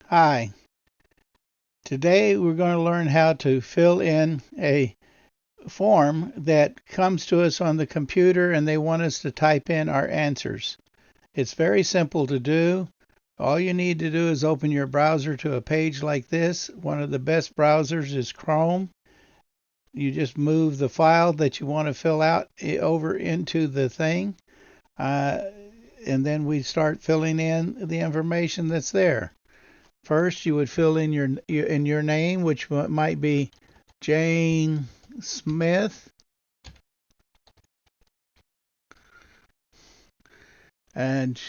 Hi, today we're going to learn how to fill in a form that comes to us on the computer and they want us to type in our answers. It's very simple to do. All you need to do is open your browser to a page like this. One of the best browsers is Chrome. You just move the file that you want to fill out over into the thing, uh, and then we start filling in the information that's there. First, you would fill in your name, which might be Jane Smith, and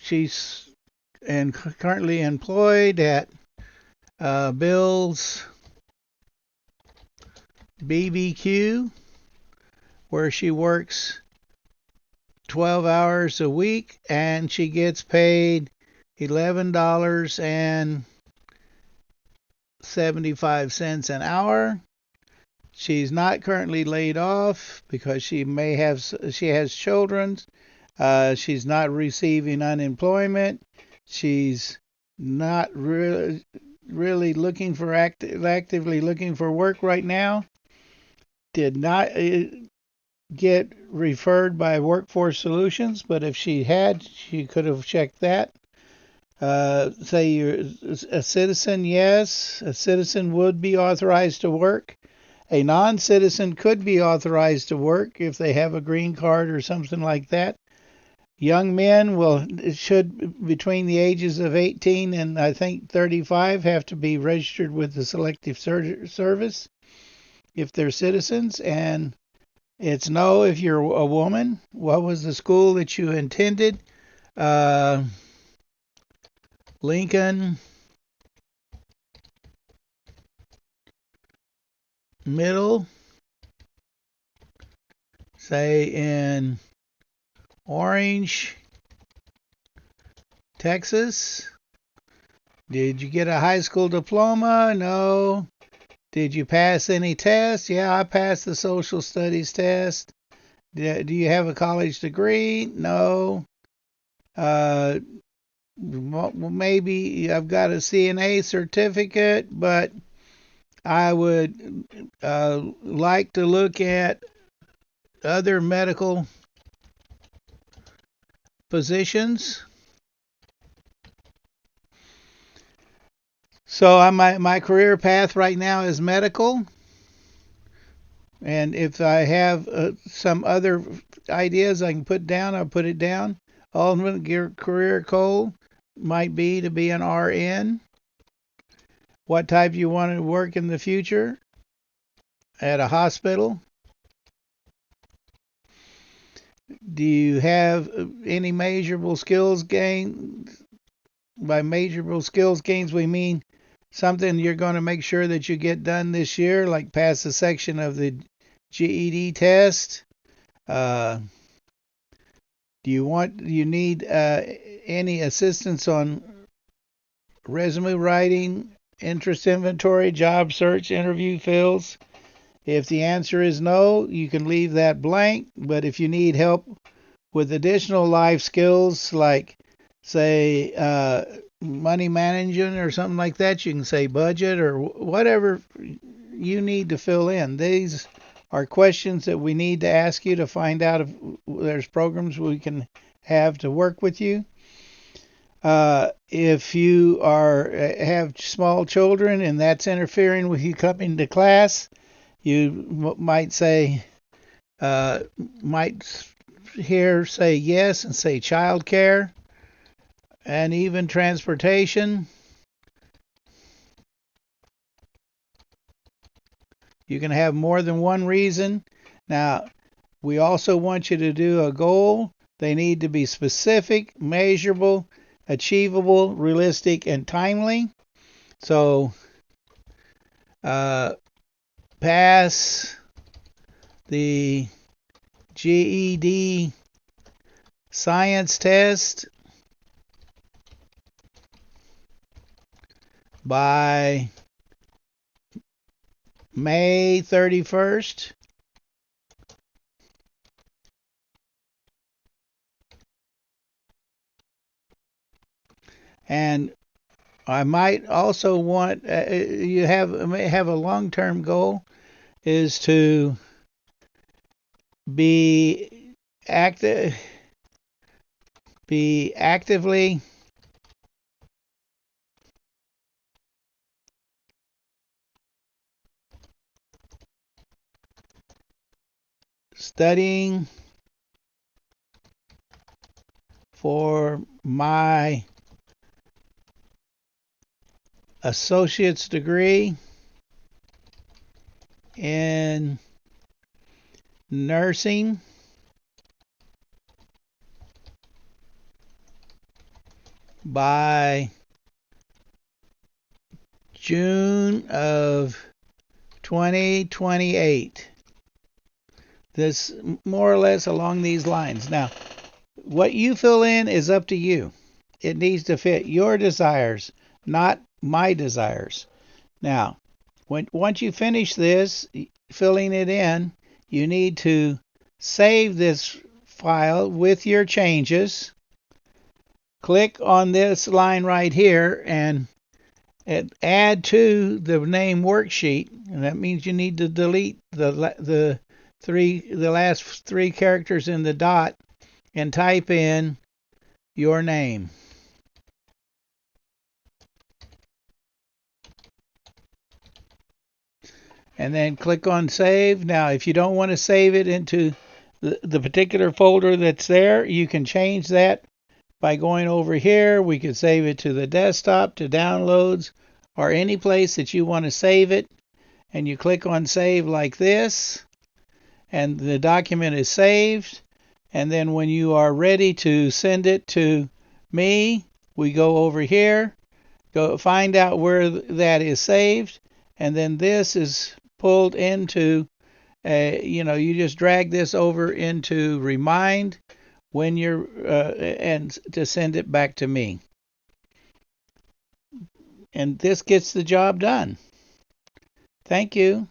she's currently employed at Bill's BBQ, where she works 12 hours a week, and she gets paid $11.75 an hour. She's not currently laid off because she has children. She's not receiving unemployment. She's not really actively looking for work right now. Did not get referred by Workforce Solutions, but if she had, she could have checked that. Say you're a citizen, yes. A citizen would be authorized to work. A non citizen could be authorized to work if they have a green card or something like that. Young men should between the ages of 18 and I think 35 have to be registered with the Selective Service if they're citizens, and it's no if you're a woman. What was the school that you attended? Uh, Lincoln Middle, say in Orange, Texas. Did you get a high school diploma? No. Did you pass any tests? Yeah, I passed the social studies test. Do you have a college degree? No. Uh, well, maybe I've got a CNA certificate, but I would like to look at other medical positions. So my career path right now is medical, and if I have some other ideas I can put down, I'll put it down. Ultimate career goal might be to be an RN. What type you want to work in the future? At a hospital? Do you have any measurable skills gain? By measurable skills gains, we mean something you're going to make sure that you get done this year, like pass a section of the GED test. Uh, do you need any assistance on resume writing, interest inventory, job search, interview fields? If the answer is no, you can leave that blank. But if you need help with additional life skills like, say, money management or something like that, you can say budget or whatever you need to fill in. These are questions that we need to ask you to find out if there's programs we can have to work with you. If you have small children and that's interfering with you coming to class, you might say uh, might here say yes and say childcare and even transportation. You can have more than one reason. Now, we also want you to do a goal. They need to be specific, measurable, achievable, realistic, and timely. So, uh, pass the GED science test by May 31st. And I might also want you may have a long-term goal is to be active, be actively studying for my associate's degree in nursing by June of 2028. This more or less along these lines. Now, what you fill in is up to you. It needs to fit your desires, not my desires. Now, once you finish this, filling it in, you need to save this file with your changes. Click on this line right here and add to the name worksheet, and that means you need to delete the last three characters in the dot and type in your name. And then click on save. Now, if you don't want to save it into the particular folder that's there, you can change that by going over here. We could save it to the desktop, to downloads, or any place that you want to save it. And you click on save like this, and the document is saved. And then when you are ready to send it to me, we go over here, go find out where that is saved, and then this is pulled into you just drag this over into Remind when you're and to send it back to me. And this gets the job done. Thank you.